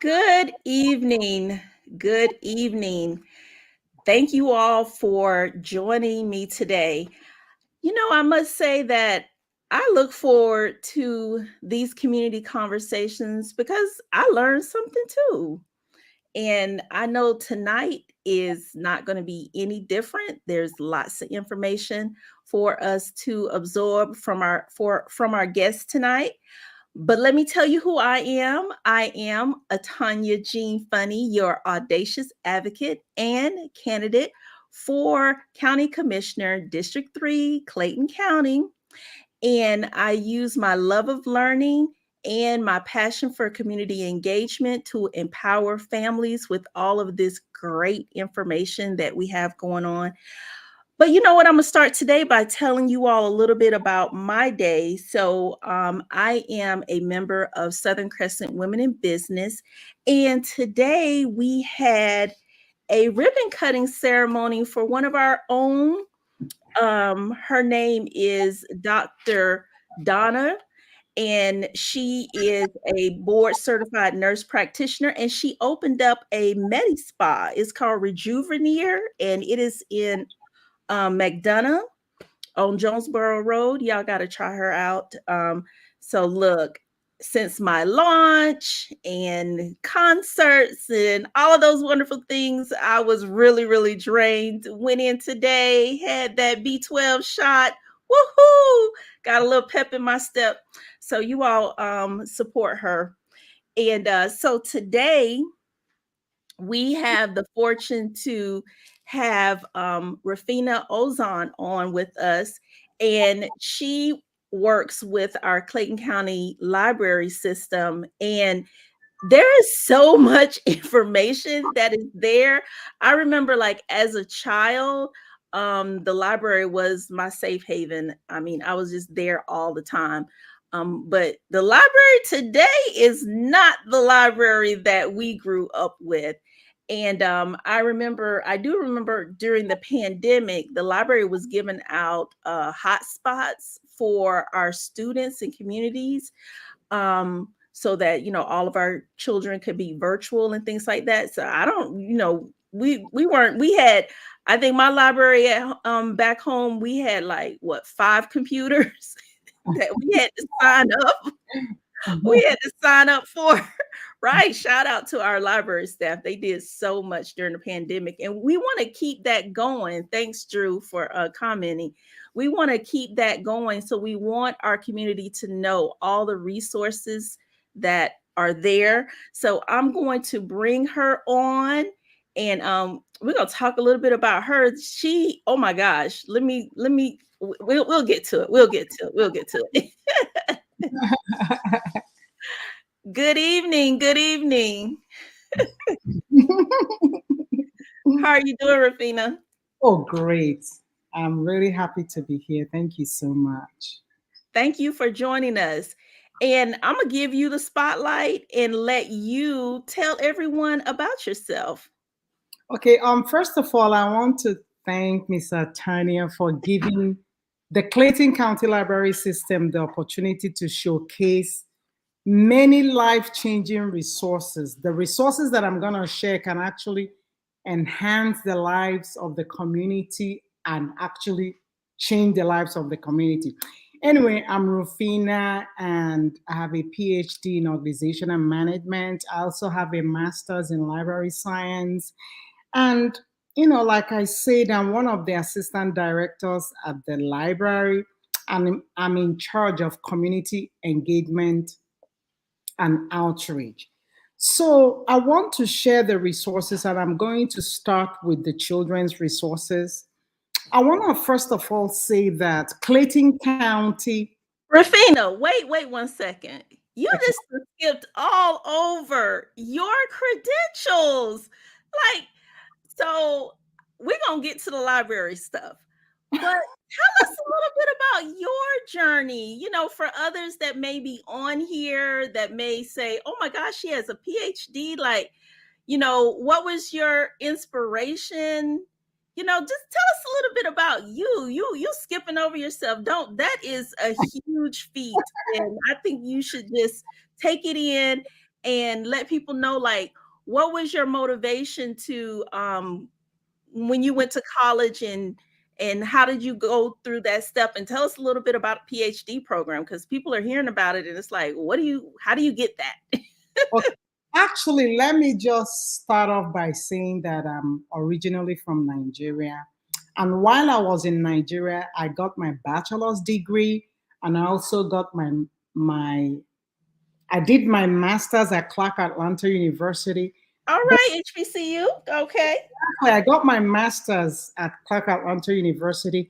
Good evening. Good evening. Thank you all for joining me today. I must say that I look forward to these community conversations because I learned something too. And I know tonight is not going to be any different. There's lots of information for us to absorb from our guests tonight. But let me tell you who I am. I am Atanya Jean Funny, your audacious advocate and candidate for County Commissioner, District 3, Clayton County. And I use my love of learning and my passion for community engagement to empower families with all of this great information that we have going on. But you know what? I'm going to start today by telling you all a little bit about my day. I am a member of Southern Crescent Women in Business. And today we had a ribbon cutting ceremony for one of our own. Her name is Dr. Donna, and she is a board certified nurse practitioner, and she opened up a Medi Spa. It's called Rejuveneer, and it is in McDonough on Jonesboro Road. Y'all got to try her out. So look, since my launch and concerts and all of those wonderful things, I was really, really drained. Went in today, had that B12 shot. Woohoo! Got a little pep in my step. So you all support her. And so today we have the fortune to have Ruphina Ozoh on with us, and she works with our Clayton County library system. And there is so much information that is there. I remember, like, as a child, the library was my safe haven. I mean, I was just there all the time. But the library today is not the library that we grew up with. And I do remember during the pandemic, the library was giving out hotspots for our students and communities, so that all of our children could be virtual and things like that. So I don't, we weren't. We had, I think my library at back home, we had like what, 5 computers that we had to sign up. We had to sign up for. Right. Shout out to our library staff. They did so much during the pandemic. And we want to keep that going. Thanks, Drew, for commenting. We want to keep that going. So we want our community to know all the resources that are there. So I'm going to bring her on, and we're going to talk a little bit about her. Oh my gosh, we'll get to it. We'll get to it. We'll get to it. Good evening. Good evening. How are you doing, Ruphina? Oh, great. I'm really happy to be here. Thank you so much. Thank you for joining us. And I'm going to give you the spotlight and let you tell everyone about yourself. Okay, first of all, I want to thank Mr. Tanya for giving the Clayton County Library System the opportunity to showcase many life-changing resources. The resources that I'm going to share can actually enhance the lives of the community and actually change the lives of the community. Anyway, I'm Ruphina, and I have a PhD in organizational management. I also have a master's in library science. And, like I said, I'm one of the assistant directors at the library, and I'm in charge of community engagement and outreach. So I want to share the resources, and I'm going to start with the children's resources. I want to first of all say that Clayton County. Ruphina, wait 1 second. You just skipped all over your credentials. Like, so we're going to get to the library stuff. But tell us a little bit about your journey, for others that may be on here that may say, oh my gosh, she has a PhD. Like, what was your inspiration? Just tell us a little bit about you. You skipping over yourself. That is a huge feat. And I think you should just take it in and let people know, like, what was your motivation to when you went to college, and how did you go through that step, and tell us a little bit about a PhD program, because people are hearing about it and it's like, how do you get that? Okay. Actually, let me just start off by saying that I'm originally from Nigeria. And while I was in Nigeria, I got my bachelor's degree, and I also got my I did my master's at Clark Atlanta University. All right, HBCU. Okay. I got my master's at Clark Atlanta University,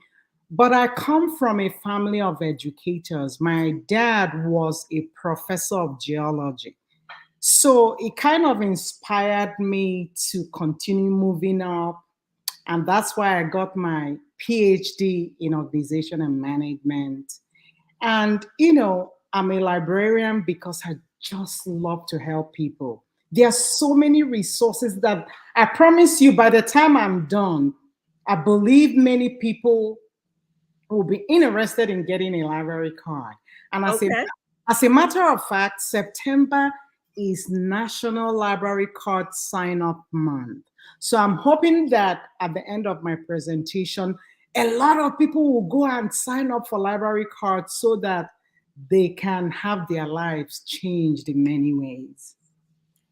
but I come from a family of educators. My dad was a professor of geology. So it kind of inspired me to continue moving up. And that's why I got my PhD in organization and management. And, I'm a librarian because I just love to help people. There are so many resources that I promise you by the time I'm done, I believe many people will be interested in getting a library card. And Okay. as a matter of fact, September is National Library Card Sign Up Month. So I'm hoping that at the end of my presentation, a lot of people will go and sign up for library cards so that they can have their lives changed in many ways.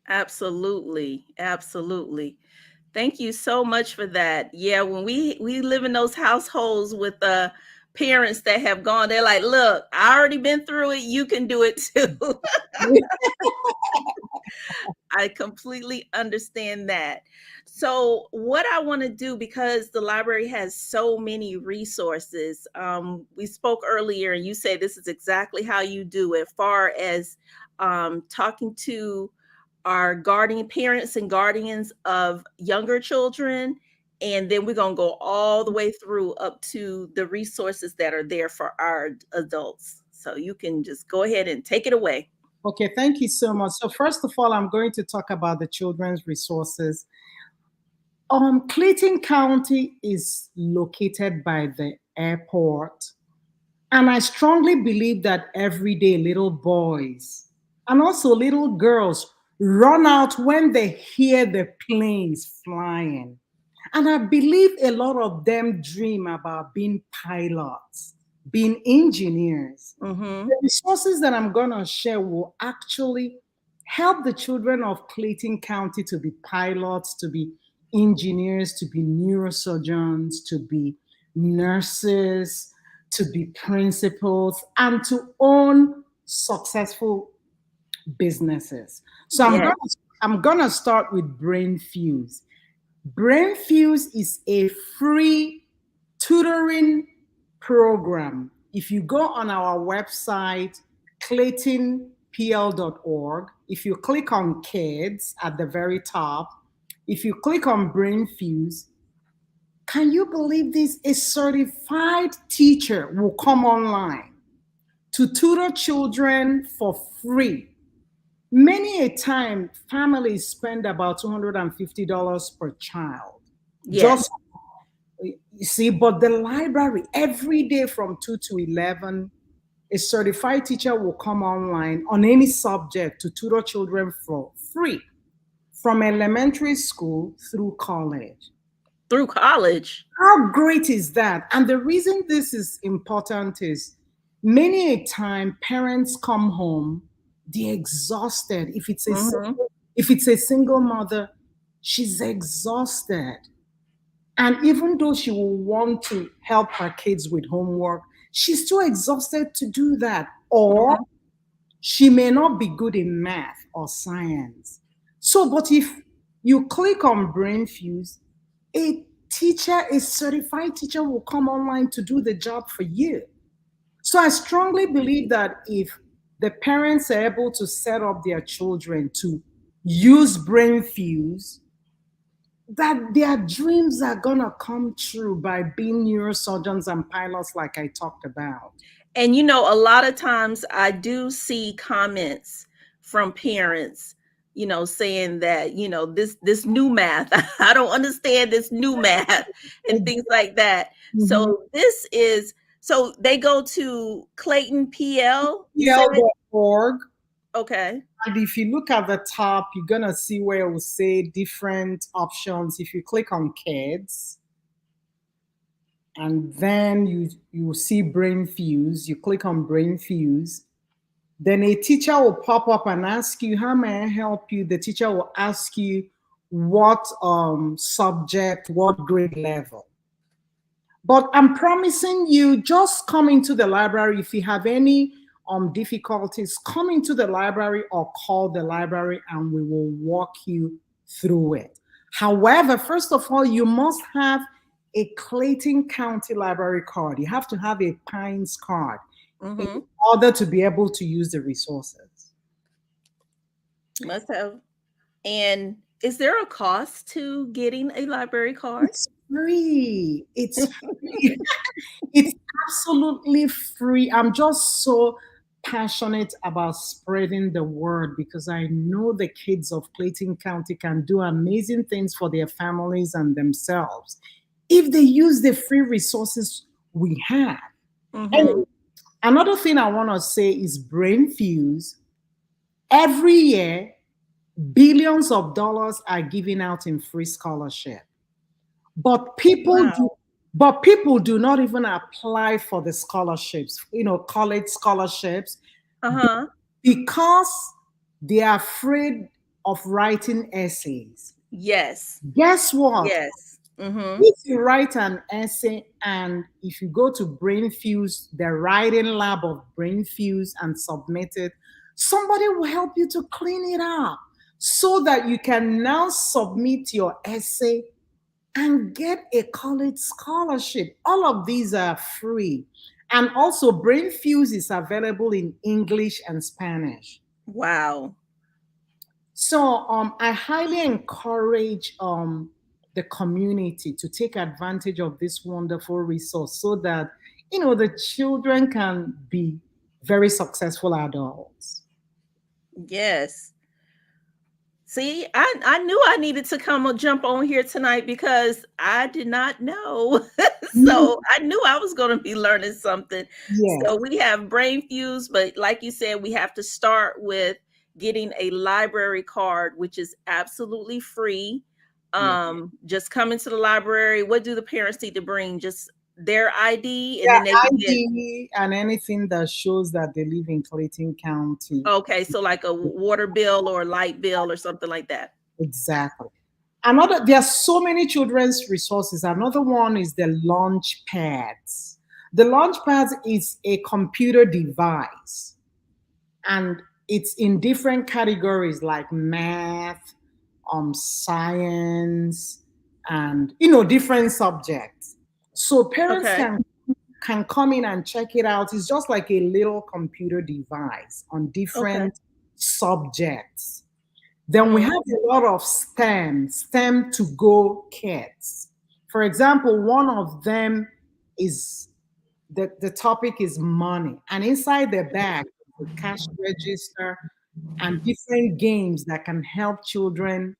Absolutely. Absolutely. Thank you so much for that. Yeah, when we live in those households with parents that have gone, they're like, "Look, I already been through it. You can do it too." I completely understand that. So, what I want to do, because the library has so many resources, we spoke earlier, and you say this is exactly how you do it, far as talking to our guardian parents and guardians of younger children. And then we're going to go all the way through up to the resources that are there for our adults. So, you can just go ahead and take it away. Okay, thank you so much. So first of all, I'm going to talk about the children's resources. Clayton County is located by the airport, and I strongly believe that every day little boys and also little girls run out when they hear the planes flying. And I believe a lot of them dream about being pilots, being engineers. Mm-hmm. The resources that I'm going to share will actually help the children of Clayton County to be pilots, to be engineers, to be neurosurgeons, to be nurses, to be principals, and to own successful businesses. So Yes. I'm gonna start with Brain Fuse. Brain Fuse is a free tutoring program. If you go on our website, claytonpl.org, if you click on kids at the very top, if you click on Brain Fuse, can you believe this? A certified teacher will come online to tutor children for free. Many a time, families spend about $250 per child. Yes. Just you see, but the library every day from 2 to 11, a certified teacher will come online on any subject to tutor children for free from elementary school through college. Through college. How great is that? And the reason this is important is many a time parents come home, they're exhausted. Mm-hmm. If it's a single mother, she's exhausted. And even though she will want to help her kids with homework, she's too exhausted to do that. Or Mm-hmm. she may not be good in math or science. So, but if you click on Brain Fuse, a certified teacher will come online to do the job for you. So I strongly believe that if the parents are able to set up their children to use Brain Fuse, that their dreams are gonna come true by being neurosurgeons and pilots like I talked about. And a lot of times I do see comments from parents, saying that, this new math, I don't understand this new math and things like that. Mhm. So they go to Clayton PL, you said? PL.org. Okay. And if you look at the top, you're gonna see where it will say different options. If you click on kids, and then you see brain fuse, you click on brain fuse, then a teacher will pop up and ask you, how may I help you? The teacher will ask you what subject, what grade level. But I'm promising you, just come into the library. If you have any difficulties, come into the library or call the library and we will walk you through it. However, first of all, you must have a Clayton County Library card. You have to have a Pines card in Mm-hmm. order to be able to use the resources. Must have. And is there a cost to getting a library card? It's free. It's free. It's absolutely free. I'm just so passionate about spreading the word because I know the kids of Clayton County can do amazing things for their families and themselves if they use the free resources we have. Mm-hmm. Anyway, another thing I want to say is Brain Fuse. Every year, billions of dollars are given out in free scholarship. But people do Wow. but people do not even apply for the scholarships, college scholarships, Uh-huh. because they are afraid of writing essays. Yes. Guess what? Yes. Mm-hmm. If you write an essay and if you go to BrainFuse, the writing lab of BrainFuse, and submit it, somebody will help you to clean it up so that you can now submit your essay and get a college scholarship. All of these are free. And also, BrainFuse is available in English and Spanish. Wow. So I highly encourage the community to take advantage of this wonderful resource so that the children can be very successful adults. Yes. See, I knew I needed to come and jump on here tonight because I did not know. Mhm. So I knew I was going to be learning something. Yes, So we have brain fuse, but like you said, we have to start with getting a library card, which is absolutely free. yes. Just come into the library. What do the parents need to bring? Just their ID, and Yeah, then they can get. ID and anything that shows that they live in Clayton County. Okay, so like a water bill or a light bill or something like that. Exactly. There are so many children's resources. Another one is the launch pads. The launch pads is a computer device and it's in different categories like math, science, and different subjects. So parents Okay. can come in and check it out. It's just like a little computer device on Okay. different subjects. Then we have Mhm. a lot of STEM to go kits. For example, one of them is the topic is money. And inside the bag, the cash register and different games that can help children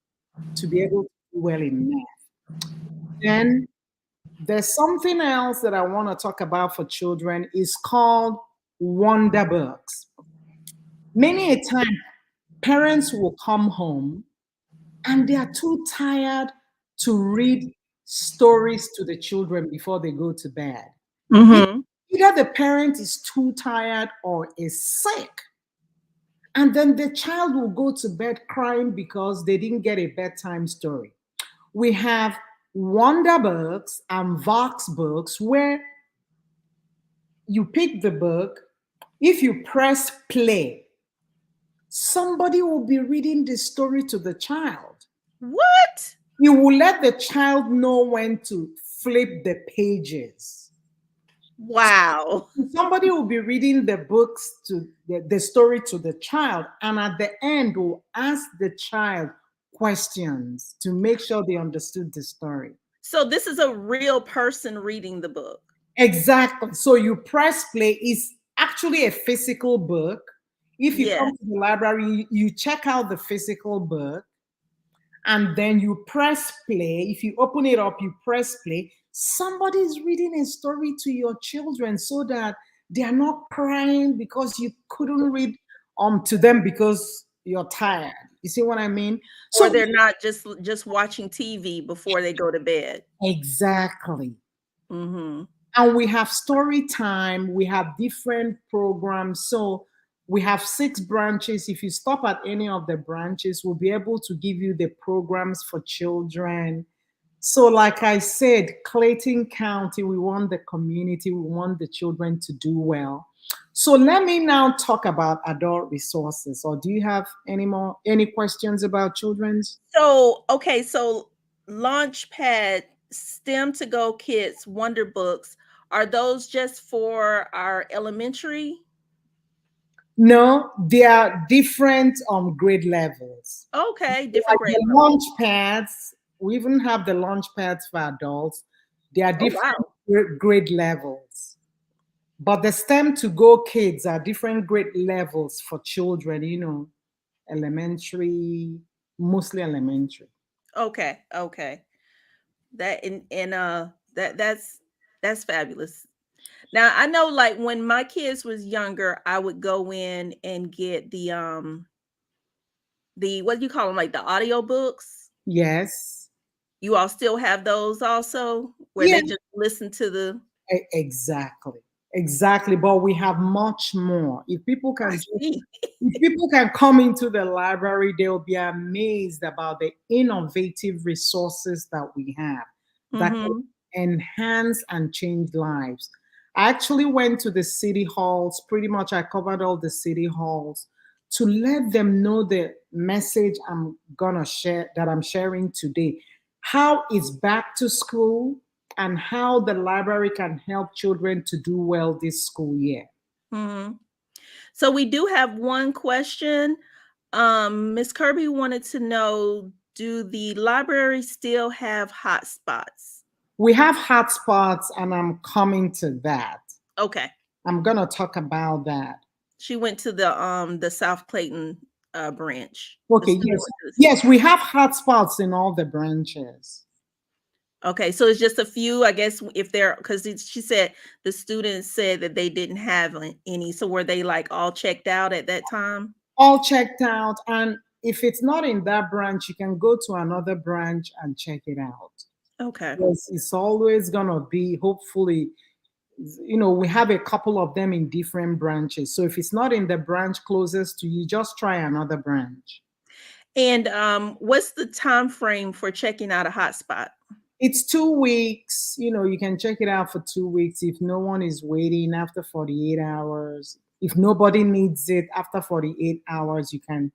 to be able to do well in math. Then there's something else that I want to talk about for children. It's called Wonder Books. Many a time, parents will come home and they are too tired to read stories to the children before they go to bed. E- Mhm. Either the parent is too tired or is sick. And then the child will go to bed crying because they didn't get a bedtime story. We have Wonder Books and Vox Books where you pick the book. If you press play, somebody will be reading the story to the child. What? You will let the child know when to flip the pages. Wow. Somebody will be reading the books to the story to the child, and at the end will ask the child questions to make sure they understood the story. So this is a real person reading the book. Exactly. So you press play is actually a physical book. If you come Yes. to the library, you check out the physical book and then you press play. If you open it up, you press play. Somebody is reading a story to your children so that they are not crying because you couldn't read to them because you're tired. You see what I mean? Or So they're not just watching TV before they go to bed. exactly. Mhm. And we have story time, we have different programs. So we have 6 branches. If you stop at any of the branches, we'll be able to give you the programs for children. So, like I said, Clayton County, we want the community, we want the children to do well. So let me now talk about adult resources. Or do you have any questions about children's? So, okay, so Launchpad, STEM to Go Kids, Wonder Books, are those just for our elementary? No, they are different grade levels. Okay, different Like grade the level. launch pads, we even have the launch pads for adults. They are Oh, different wow. grade levels. But the STEM to go kids are different grade levels for children, elementary, mostly elementary. Okay, okay. That and that's fabulous. Now, I know like when my kids was younger, I would go in and get the what do you call them, like the audio books? Yes. You all still have those also where Yeah, they just listen to the exactly. Exactly. But we have much more. I see. If people can come into the library, they'll be amazed about the innovative resources that we have that can Mhm. enhance and change lives. I actually went to the city halls, pretty much I covered all the city halls to let them know the message I'm gonna share that I'm sharing today. How it's back to school and how the library can help children to do well this school year. Mhm. So we do have one question. Miss Kirby wanted to know, do the libraries still have hotspots? We have hotspots, and I'm coming to that. Okay. I'm going to talk about that. She went to the South Clayton branch. The Okay, student yes. went to the Yes, we have hotspots in all the branches. Okay, so it's just a few, I guess, if they're because she said the students said that they didn't have any. So were they like all checked out at that time? All checked out. And if it's not in that branch, you can go to another branch and check it out. Okay. Yes, it's always going to be, hopefully, we have a couple of them in different branches. So if it's not in the branch closest to you, just try another branch. And what's the time frame for checking out a hotspot? It's 2 weeks. You can check it out for 2 weeks. If no one is waiting after 48 hours, if nobody needs it after 48 hours, you can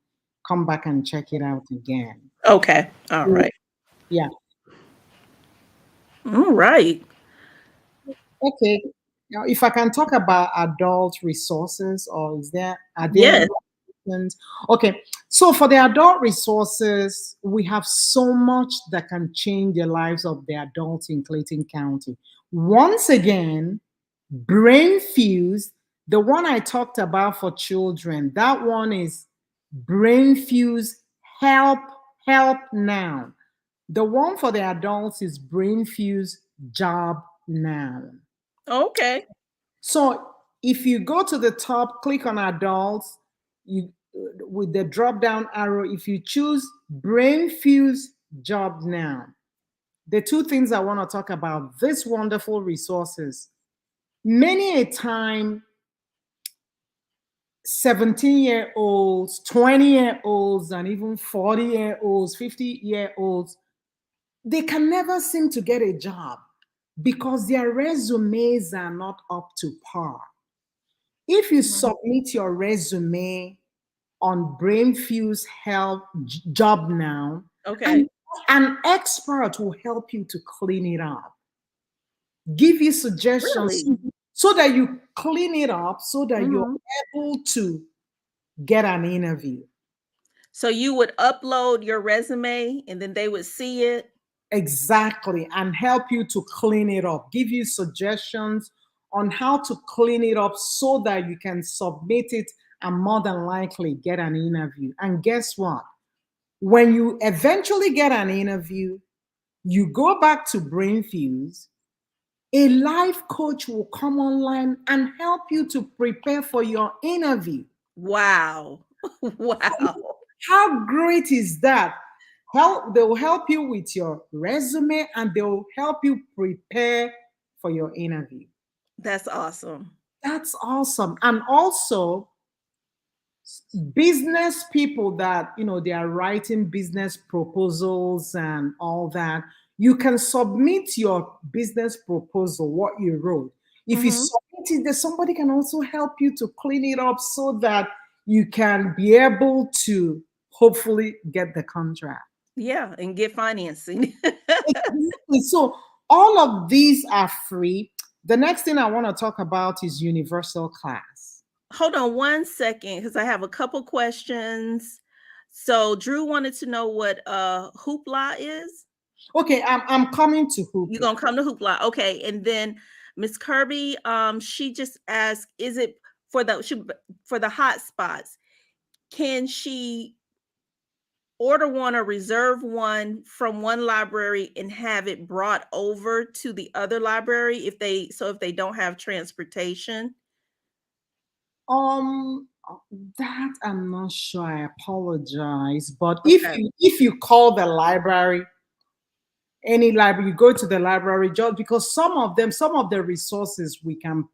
come back and check it out again. Okay. All So, right. yeah. All right. Okay. Now, if I can talk about adult resources, or are there any Yes. questions? Okay. So for the adult resources, we have so much that can change the lives of the adults in Clayton County. Once again, Brain Fuse, the one I talked about for children, that one is Brain Fuse Help Help Now. The one for the adults is Brain Fuse Job Now. Okay. So if you go to the top, click on adults, you with the drop down arrow, if you choose Brain Fuse Job Now, the two things I want to talk about, these wonderful resources. Many a time, 17-year-olds, 20-year-olds, and even 40-year-olds, 50-year-olds, they can never seem to get a job because their resumes are not up to par. If you Mhm. submit your resume on BrainFuse Help Job Now, and Okay. an expert will help you to clean it up, give you suggestions Really? so that you clean it up so that you're Hmm. able to get an interview. So you would upload your resume and then they would see it. Exactly, and help you to clean it up, give you suggestions on how to clean it up so that you can submit it and more than likely get an interview. And guess what? When you eventually get an interview, you go back to BrainFuse, a life coach will come online and help you to prepare for your interview. Wow. Wow. How great is that? They will help you with your resume and they will help you prepare for your interview. That's awesome. That's awesome. And also, business people that they are writing business proposals and all that, you can submit your business proposal, what you wrote. If you Hmm. submit it, then somebody can also help you to clean it up so that you can be able to hopefully get the contract. Yeah, and get financing. Exactly. So all of these are free. The next thing I want to talk about is universal class. Hold on one second because I have a couple questions. So Drew wanted to know what hoopla is. Okay, I'm coming to You're Hoopla. gonna come to hoopla. Okay. And then Miss Kirby, she just asked, is it for for the hot spots? Can she order one or reserve one from one library and have it brought over to the other library if they don't have transportation? Um, that I'm not sure. I apologize, but if Okay. you call the library, any library, you go to the library just because some of the resources we can Okay.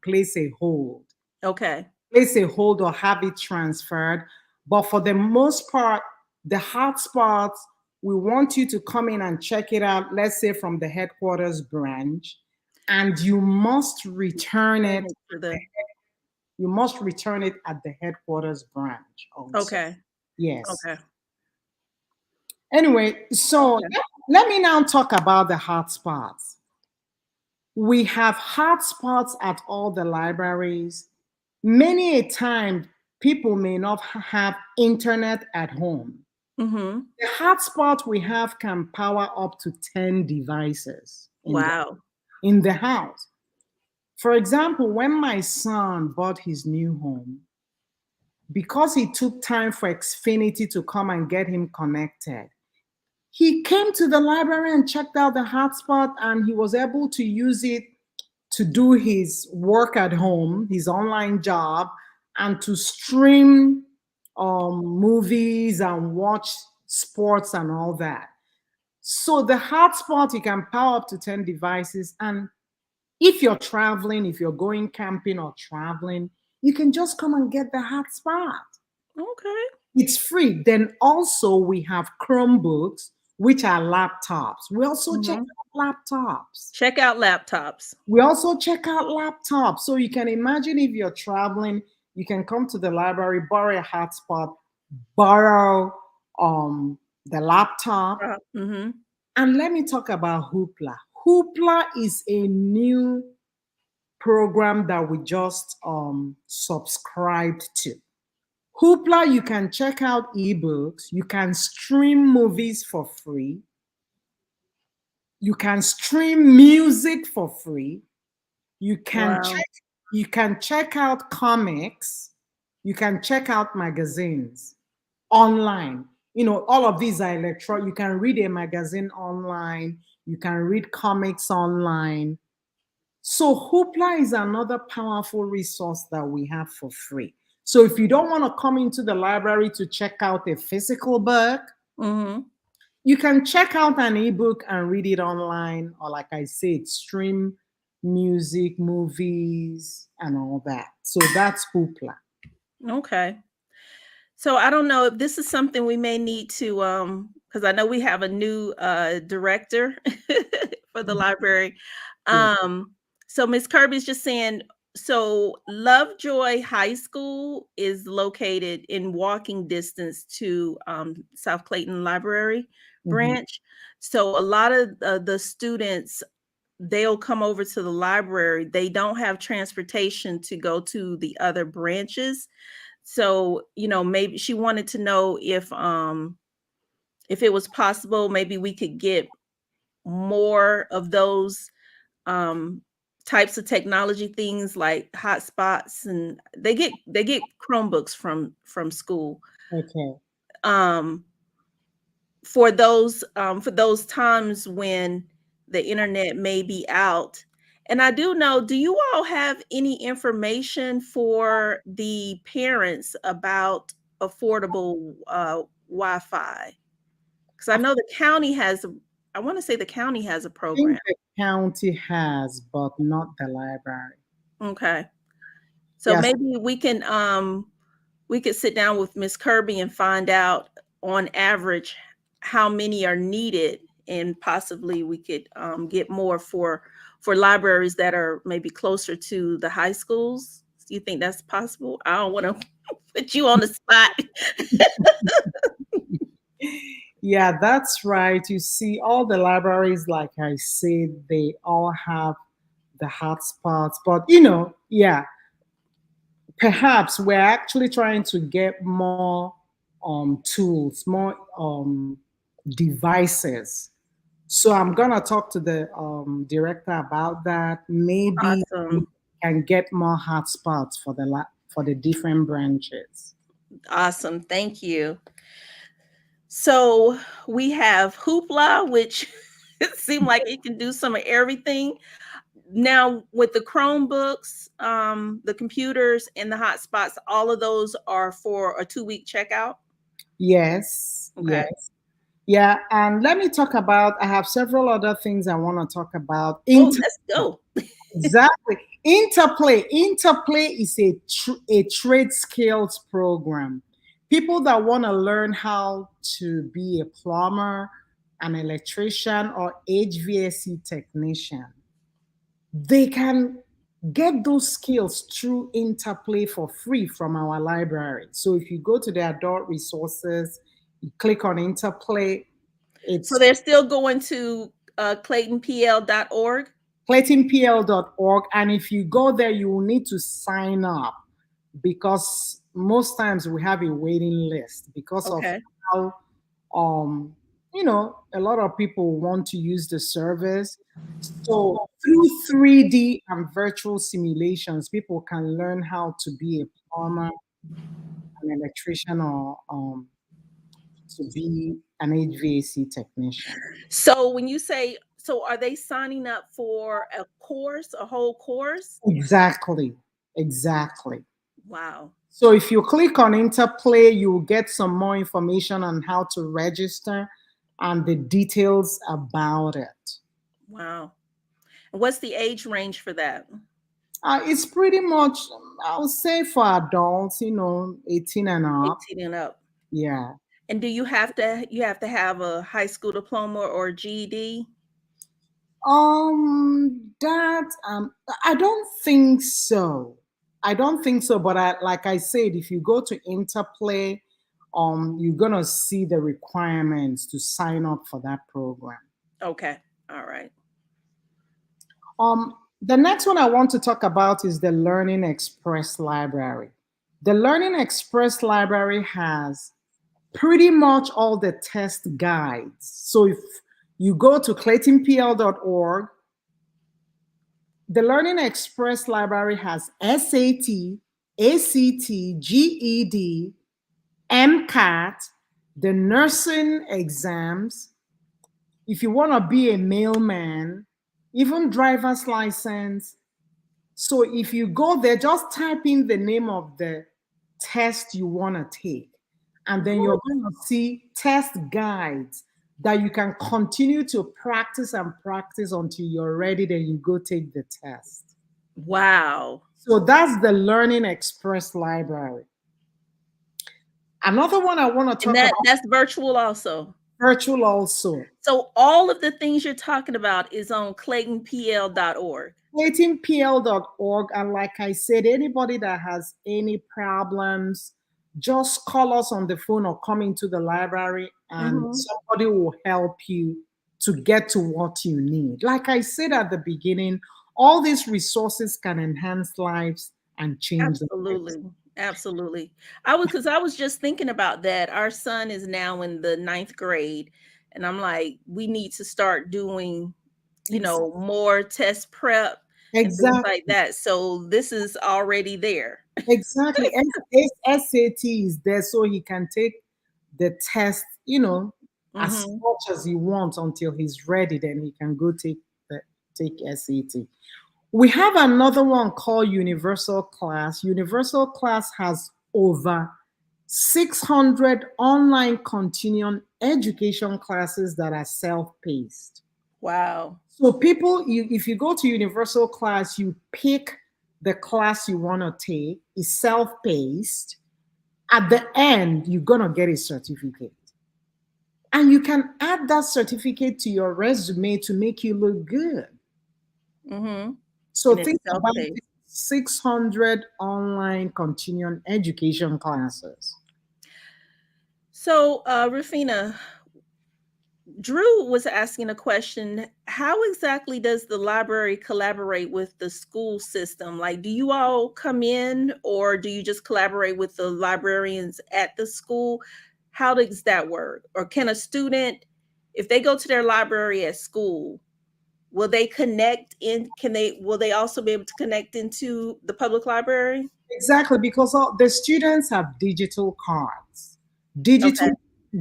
place a hold or have it transferred. But for the most part, the hotspots, we want you to come in and check it out. Let's say from the headquarters branch, and Turn it to the you must return it at the headquarters branch also. okay. Yes. Okay. Anyway, so Okay. let me now talk about the hotspots. We have hotspots at all the libraries. Many a time, people may not have internet at home. Mhm. The hotspot we have can power up to 10 devices Wow. in the house. For example, when my son bought his new home, because he took time for Xfinity to come and get him connected, he came to the library and checked out the hotspot and he was able to use it to do his work at home, his online job, and to stream movies and watch sports and all that. So the hotspot, you can power up to 10 devices. And if you're traveling, if you're going camping or traveling, you can just come and get the hotspot. Okay. It's free. Then also we have Chromebooks, which are laptops. We also check Mhm. out laptops. Check out laptops. We also check out laptops. So you can imagine if you're traveling, you can come to the library, borrow a hotspot, borrow the laptop. Mhm. And let me talk about Hoopla. Hoopla is a new program that we just subscribed to. Hoopla, you can check out ebooks, you can stream movies for free, you can stream music for free, you can Wow. check out comics, you can check out magazines online. All of these are electronic. You can read a magazine online, you can read comics online. So Hoopla is another powerful resource that we have for free. So if you don't want to come into the library to check out a physical book, Mhm. you can check out an ebook and read it online, or like I said, stream music, movies, and all that. So that's Hoopla. Okay. So I don't know if this is something we may need to because I know we have a new director for the library. Yeah. Um so Miss Kirby's just saying, so Lovejoy High School is located in walking distance to South Clayton Library Mhm. branch. So a lot of the students, they'll come over to the library. They don't have transportation to go to the other branches. So, maybe she wanted to know if it was possible, maybe we could get more of those um types of technology things like hotspots, and they get Chromebooks from school. Okay. Um for those times when the internet may be out, And I do know, do you all have any information for the parents about affordable Wi-Fi? Because I know the county has, I want to say the county has a I think program. the county has, but not the library. Okay. So Yes, maybe we could sit down with Miss Kirby and find out on average how many are needed, and possibly we could get more for libraries that are maybe closer to the high schools. Do you think that's possible? I don't want to put you on the spot. yeah, that's right. You see, all the libraries, like I said, they all have the hotspots. But yeah, perhaps we're actually trying to get more tools, more devices. So I'm gonna talk to the director about that. Maybe we Awesome. can get more hotspots for for the different branches. Awesome. Thank you. So we have Hoopla, which it seemed like it can do some of everything. Now with the Chromebooks, the computers and the hotspots, all of those are for a 2-week checkout. Yes, Okay. yes. Yeah, and let me talk about. I have several other things I want to talk about. Oh, let's go. Exactly. Interplay. Interplay is a trade skills program. People that want to learn how to be a plumber, an electrician, or HVAC technician, they can get those skills through Interplay for free from our library. So if you go to the adult resources, you click on Interplay, So it's they're still going to claytonpl.org. claytonpl.org. And if you go there, you will need to sign up because most times we have a waiting list because of Okay. how a lot of people want to use the service. So through 3D and virtual simulations, people can learn how to be a plumber, an electrician, or to be an HVAC technician. So when you say, so are they signing up for a course, a whole course? Exactly. Exactly. Wow. So if you click on Interplay, you will get some more information on how to register and the details about it. Wow. And what's the age range for that? It's pretty much, I would say, for adults, 18 and up. 18 and up. Yeah. And do you have to have a high school diploma or GED? That I don't think so. I don't think so. But like I said, if you go to Interplay, you're gonna see the requirements to sign up for that program. Okay. All right. The next one I want to talk about is the Learning Express Library. The Learning Express Library has pretty much all the test guides. So if you go to claytonpl.org, the Learning Express Library has SAT, ACT, GED, MCAT, the nursing exams. If you want to be a mailman, even driver's license. So if you go there, just type in the name of the test you want to take. And then you're going to see test guides that you can continue to practice and practice until you're ready. Then you go take the test. Wow. So that's the Learning Express Library. Another one I want to And talk about, that's virtual also. virtual also. So all of the things you're talking about is on claytonpl.org. claytonpl.org. And like I said, anybody that has any problems, just call us on the phone or come into the library and Mm-hmm. somebody will help you to get to what you need. Like I said at the beginning, all these resources can enhance lives and change lives. Absolutely. Absolutely. I was just thinking about that. Our son is now in the ninth grade, and I'm like, we need to start doing, more test prep and things like Exactly. that. So this is already there. Exactly. SAT is there so he can take the test, as Hmm. much as he wants until he's ready. Then he can go take SAT. We have another one called Universal Class. Universal Class has over 600 online continuing education classes that are self-paced. Wow. So people, if you go to Universal Class, you pick the class you want to take. It's self-paced. At the end, you're gonna get a certificate. And you can add that certificate to your resume to make you look good. Mm-hmm. So And it's think about it, self-paced. 600 online continuing education classes. So, Rufina, Drew was asking a question. How exactly does the library collaborate with the school system? Like, do you all come in or do you just collaborate with the librarians at the school? How does that work? Or can a student, if they go to their library at school, will they connect in? Will they also be able to connect into the public library? Exactly, because all the students have digital cards, Okay.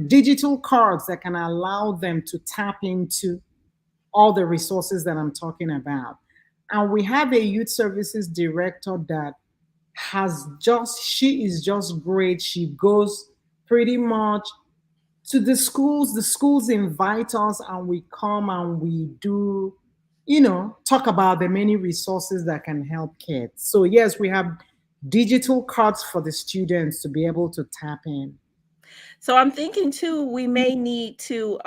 digital cards that can allow them to tap into all the resources that I'm talking about. And we have a youth services director that she is just great. She goes pretty much to the schools invite us and we come and we do, talk about the many resources that can help kids. So yes, we have digital cards for the students to be able to tap in. So I'm thinking too, we may need to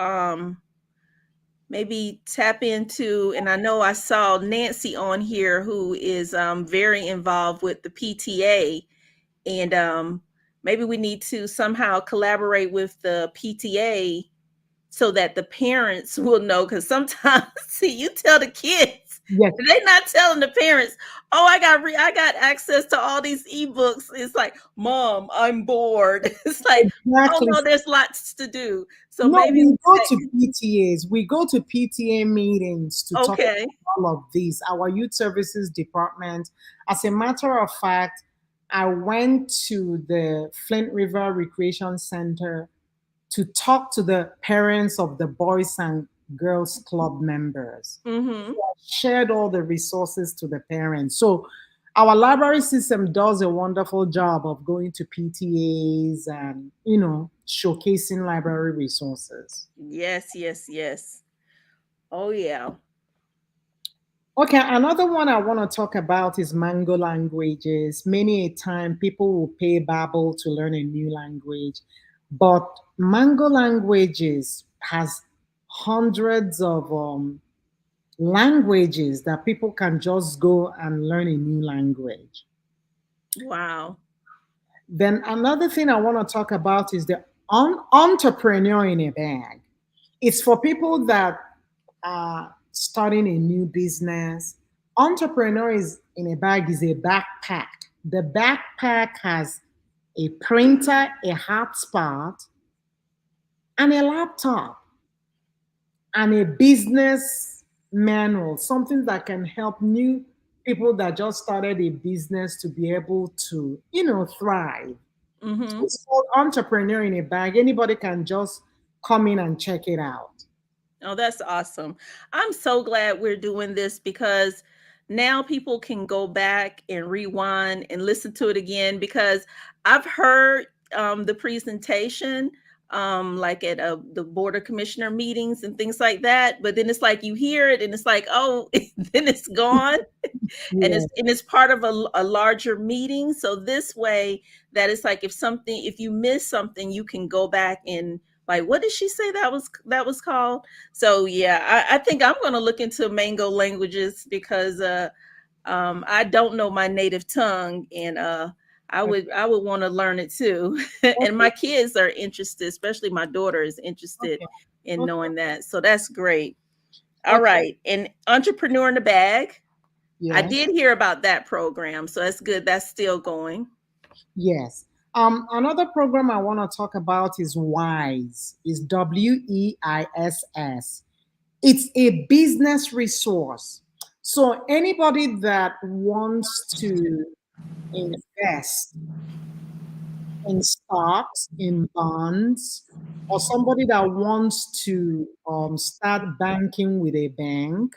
maybe tap into, and I know I saw Nancy on here who is very involved with the PTA, and maybe we need to somehow collaborate with the PTA so that the parents will know, because sometimes see, you tell the kids, Yes, they not telling the parents, oh, I got access to all these ebooks. It's like, mom, I'm bored. It's like, oh exactly. no, there's lots to do. So No, maybe we go that to PTAs. We go to PTA meetings to talk okay. about all of these. Our youth services department. As a matter of fact, I went to the Flint River Recreation Center to talk to the parents of the Boys and Girls Club members. Mm-hmm. Shared all the resources to the parents. So our library system does a wonderful job of going to PTAs and, showcasing library resources. Yes, yes, yes. Oh yeah. Okay, another one I want to talk about is Mango languages. Many a time people will pay Babbel to learn a new language, but Mango languages has hundreds of languages that people can just go and learn a new language. Wow. Then another thing I want to talk about is the entrepreneur in a bag. It's for people that are starting a new business. Entrepreneur is in a bag is a backpack. The backpack has a printer, a hotspot, and a laptop, and a business manual, something that can help new people that just started a business to be able to, thrive. So Mm-hmm. it's called Entrepreneur in a Bag. Anybody can just come in and check it out. Oh, that's awesome. I'm so glad we're doing this because now people can go back and rewind and listen to it again because I've heard the presentation like at the board of commissioner meetings and things like that, but then it's like you hear it and it's like, oh, then it's gone. Yeah. And it's part of a larger meeting, so this way that it's like if you miss something you can go back and like, what did she say that was called? So yeah, I think I'm going to look into mango languages because I don't know my native tongue, and I would want to learn it too. And Okay. my kids are interested, especially my daughter is interested Okay. in Okay. knowing that, so that's great. All Okay. right, and entrepreneur in the bag, I Yes. did hear about that program, so that's good. That's still going. Yes. Another program I want to talk about is WISE. Is WEISS. It's a business resource. So anybody that wants to invest in stocks, in bonds, or somebody that wants to start banking with a bank,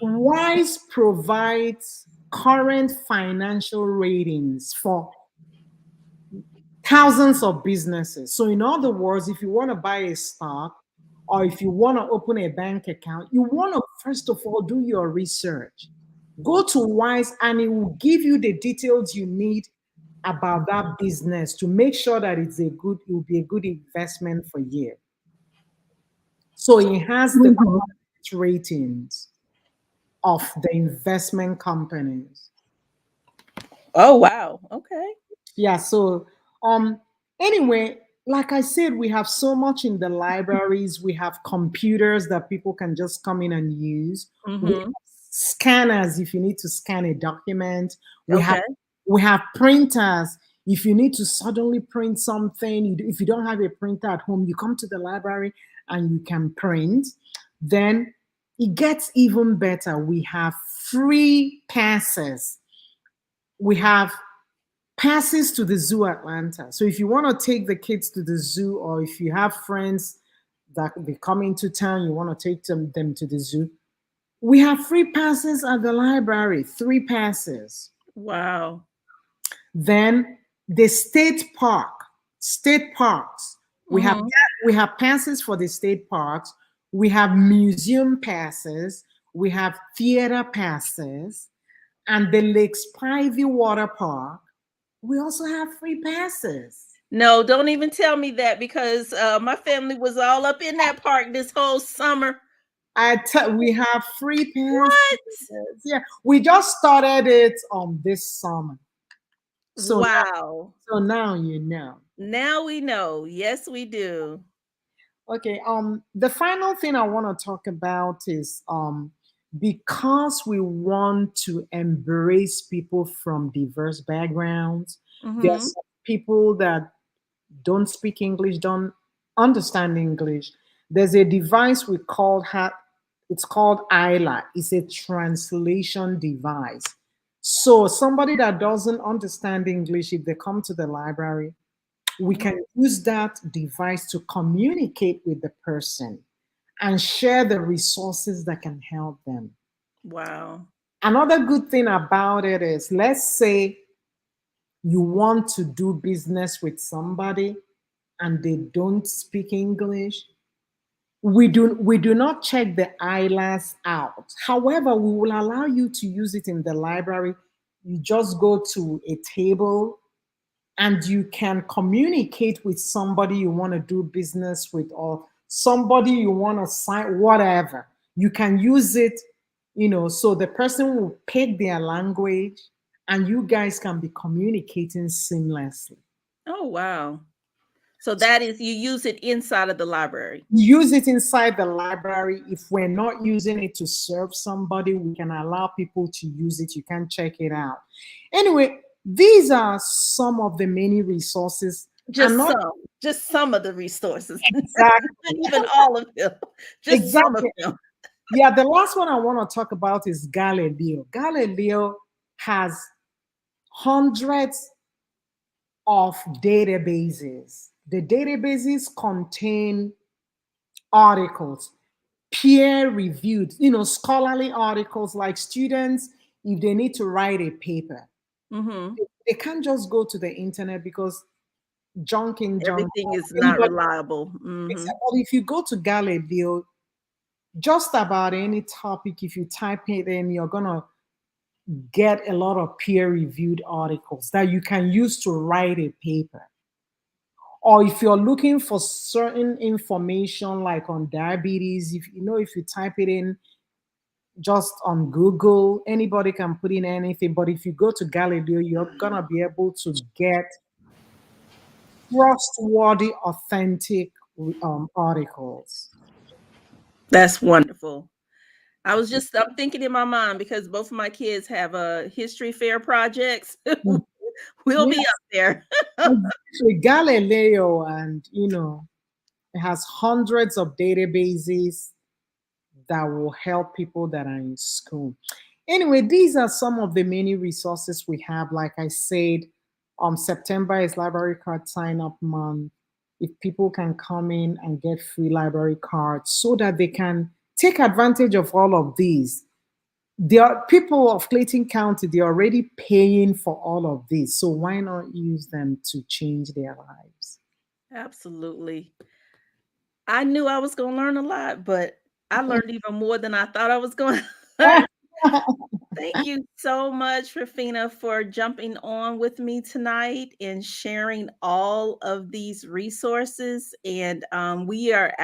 WISE provides current financial ratings for thousands of businesses. So, in other words, if you want to buy a stock or if you want to open a bank account, you want to first of all do your research. Go to WISE and it will give you the details you need about that business to make sure that it will be a good investment for you. So it has the Mhm. current ratings of the investment companies. Oh, wow. Okay. Yeah, so anyway, like I said, we have so much in the libraries. We have computers that people can just come in and use. We have Mm-hmm. scanners if you need to scan a document. We have Okay. we have printers if you need to suddenly print something. If you don't have a printer at home, you come to the library and you can print. Then it gets even better. We have free passes. We have passes to the zoo Atlanta. So if you want to take the kids to the zoo, or if you have friends that they come into town, you want to take them to the zoo, we have free passes at the library, 3 passes. Wow. Then the state parks, Mm-hmm. we have passes for the state parks, we have museum passes, we have theater passes, and the Lake Spivey Water Park. We also have free passes. No, don't even tell me that because my family was all up in that park this whole summer. We have free passes. What? Yeah, we just started it this summer. So Wow. now you know. Now we know. Yes, we do. Okay, the final thing I want to talk about is because we want to embrace people from diverse backgrounds. Mm-hmm. There's people that don't speak English, don't understand English. There's a device we call it's called ILA. It's a translation device. So somebody that doesn't understand English, if they come to the library, we Mm-hmm. can use that device to communicate with the person and share the resources that can help them. Wow. Another good thing about it is, let's say you want to do business with somebody and they don't speak English. We do not check the ILAs out. However, we will allow you to use it in the library. You just go to a table and you can communicate with somebody you want to do business with, or somebody you want to sign, whatever. You can use it, so the person will pick their language and you guys can be communicating seamlessly. Oh, wow. So that is you use it inside of the library. Use it inside the library. If we're not using it to serve somebody, we can allow people to use it. You can check it out. Anyway, these are some of the many resources, and Just not some. Just some of the resources. Not exactly, even all of them. Just some of exactly. them. Yeah, the last one I want to talk about is Galileo. Galileo has hundreds of databases. The databases contain articles, peer reviewed, scholarly articles, like students, if they need to write a paper, Mm-hmm. they can't just go to the internet because junk Everything is not anybody. reliable. Mm-hmm. Except, well, if you go to Galileo, just about any topic, if you type it in, you're gonna get a lot of peer reviewed articles that you can use to write a paper. Or if you're looking for certain information like on diabetes, if you type it in just on Google, anybody can put in anything. But if you go to Galileo, you're gonna be able to get trustworthy, authentic articles. That's wonderful. I'm thinking in my mind because both of my kids have history fair projects. We'll Yeah, be up there. exactly. Galileo, and it has hundreds of databases that will help people that are in school. Anyway, these are some of the many resources we have. Like I said, September is library card sign up month. If people can come in and get free library cards so that they can take advantage of all of these. the people of Clayton County, they're already paying for all of this. So why not use them to change their lives? Absolutely. I knew I was going to learn a lot, but I learned even more than I thought I was going to learn. Thank you so much, Ruphina, for jumping on with me tonight and sharing all of these resources. And we are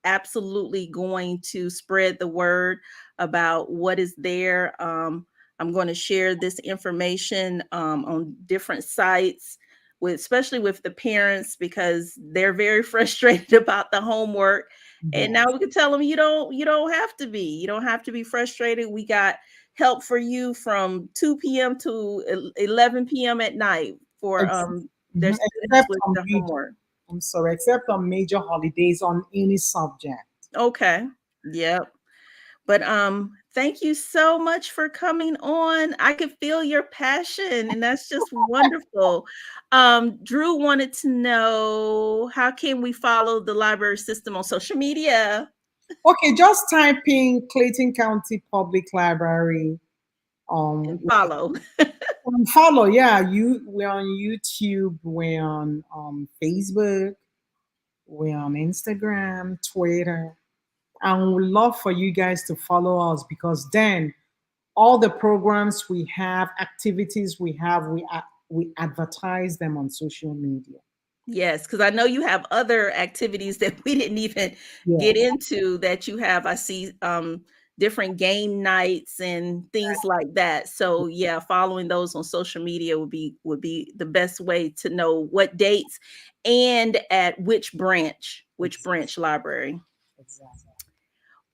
absolutely going to spread the word about what is there. I'm going to share this information on different sites, with especially with the parents, because they're very frustrated about the homework. And now Yes, we can tell them you don't have to be. You don't have to be frustrated. We got help for you from 2 p.m. to 11 p.m. at night for Ex- their mhm. students Except with on the major, homework. I'm sorry, except on major holidays on any subject. Okay. Yep. But thank you so much for coming on. I could feel your passion and that's just wonderful. Drew wanted to know, how can we follow the library system on social media Okay, just type in Clayton County Public Library. and Um, follow? follow, yeah. We're on YouTube, we're on Facebook, we're on Instagram, Twitter, and we'd love for you guys to follow us because then all the programs we have, activities we have, we advertise them on social media. Yes, because I know you have other activities that we didn't even Yeah, get into that you have. I see different game nights and things like that. So yeah, following those on social media would be the best way to know what dates and at which exactly. branch library. Exactly.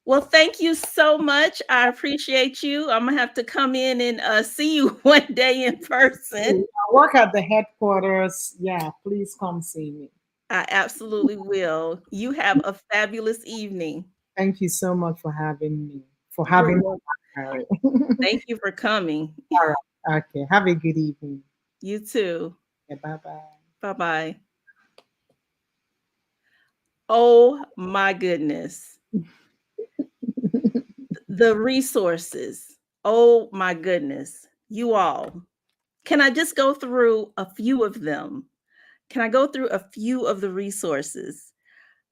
Well, thank you so much. I appreciate you. I'm gonna have to come in and see you one day in person. I work at the headquarters. Yeah, please come see me. I absolutely will. You have a fabulous evening. Thank you so much for having me, for You're having me. welcome. All Thank you for coming. right. Okay. Have a good evening. You too. Yeah, bye bye. Bye bye. Oh my goodness. The resources. Oh my goodness. You all. Can I just go through a few of them? Can I go through a few of the resources?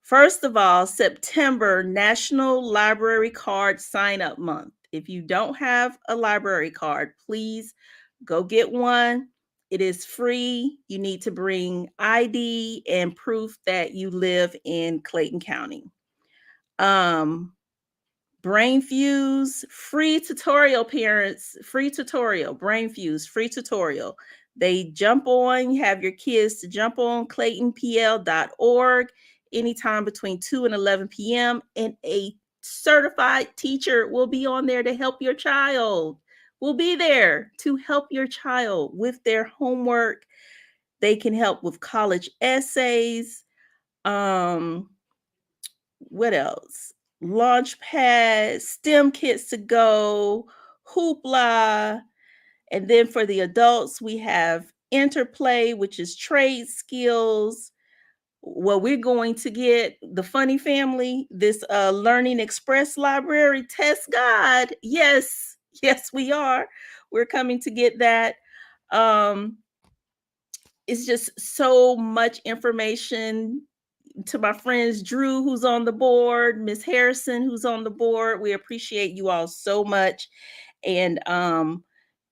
First of all, September, National Library Card Sign Up Month. If you don't have a library card, please go get one. It is free. You need to bring ID and proof that you live in Clayton County. Um, Brain Fuse, free tutorial, parents, free tutorial, Brain Fuse, free tutorial. They jump on, you have your kids to jump on claytonpl.org anytime between 2 and 11 p.m. And a certified teacher will be on there to help your child. Will be there to help your child with their homework. They can help with college essays. Um, what else? Launchpad, STEM kits to go, Hoopla. And then for the adults, we have Interplay, which is trade skills. Well, we're going to get the Funny Family, this Learning Express library test guide. Yes, yes, we are. We're coming to get that. Um, it's just so much information. To my friends Drew, who's on the board, Miss Harrison, who's on the board, we appreciate you all so much. And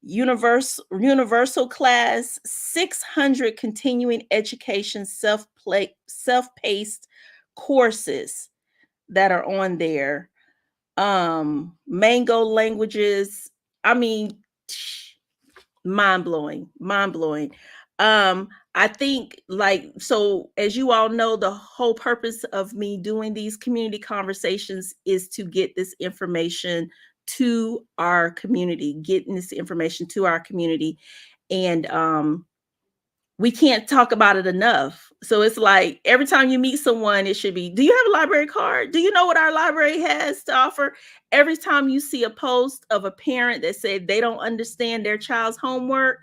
universal class 600 continuing education self-paced courses that are on there. Mango languages. I mean, mind blowing. um I think, like, so as you all know, the whole purpose of me doing these community conversations is to get this information to our community, getting this information to our community. And we can't talk about it enough. So it's like every time you meet someone, it should be, do you have a library card? Do you know what our library has to offer? Every time you see a post of a parent that said they don't understand their child's homework,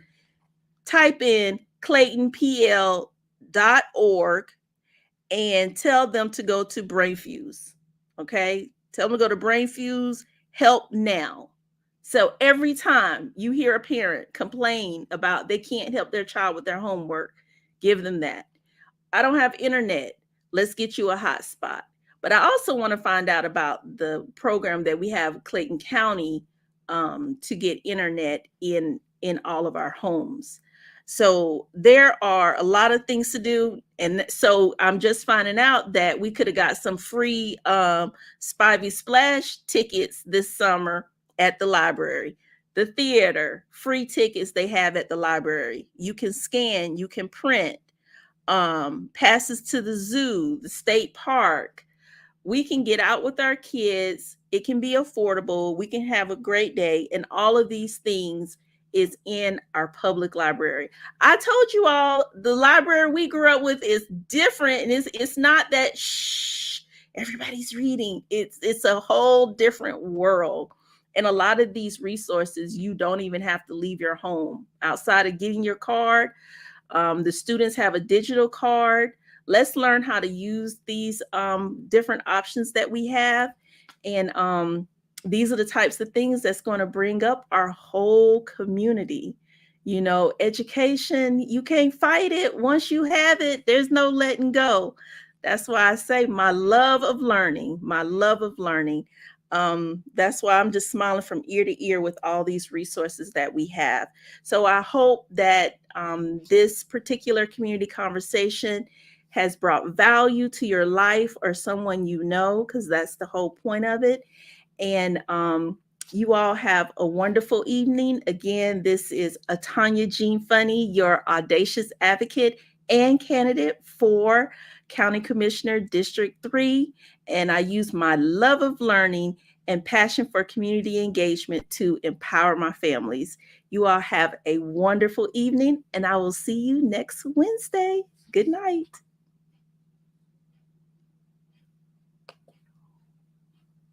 type in claytonpl.org and tell them to go to Brainfuse. Okay? Tell them to go to Brainfuse, help now. So every time you hear a parent complain about they can't help their child with their homework, give them that. I don't have internet. Let's get you a hotspot. But I also want to find out about the program that we have Clayton County, to get internet in all of our homes. So there are a lot of things to do, and so I'm just finding out that we could have got some free Spivey Splash tickets this summer at the library. The theater, free tickets they have at the library. You can scan, you can print, passes to the zoo, the state park. We can get out with our kids. It can be affordable. We can have a great day. And all of these things is in our public library. I told you all the library we grew up with is different. And it's not that shh, everybody's reading. It's a whole different world. And a lot of these resources, you don't even have to leave your home. Outside of getting your card, the students have a digital card. Let's learn how to use these different options that we have. And these are the types of things that's going to bring up our whole community. You know, education, you can't fight it. Once you have it, there's no letting go. That's why I say my love of learning, my love of learning. That's why I'm just smiling from ear to ear with all these resources that we have. So I hope that this particular community conversation has brought value to your life or someone you know, because that's the whole point of it. And you all have a wonderful evening. Again, this is Atanya Jean Funny, your audacious advocate and candidate for County Commissioner District 3. And I use my love of learning and passion for community engagement to empower my families. You all have a wonderful evening, and I will see you next Wednesday. Good night.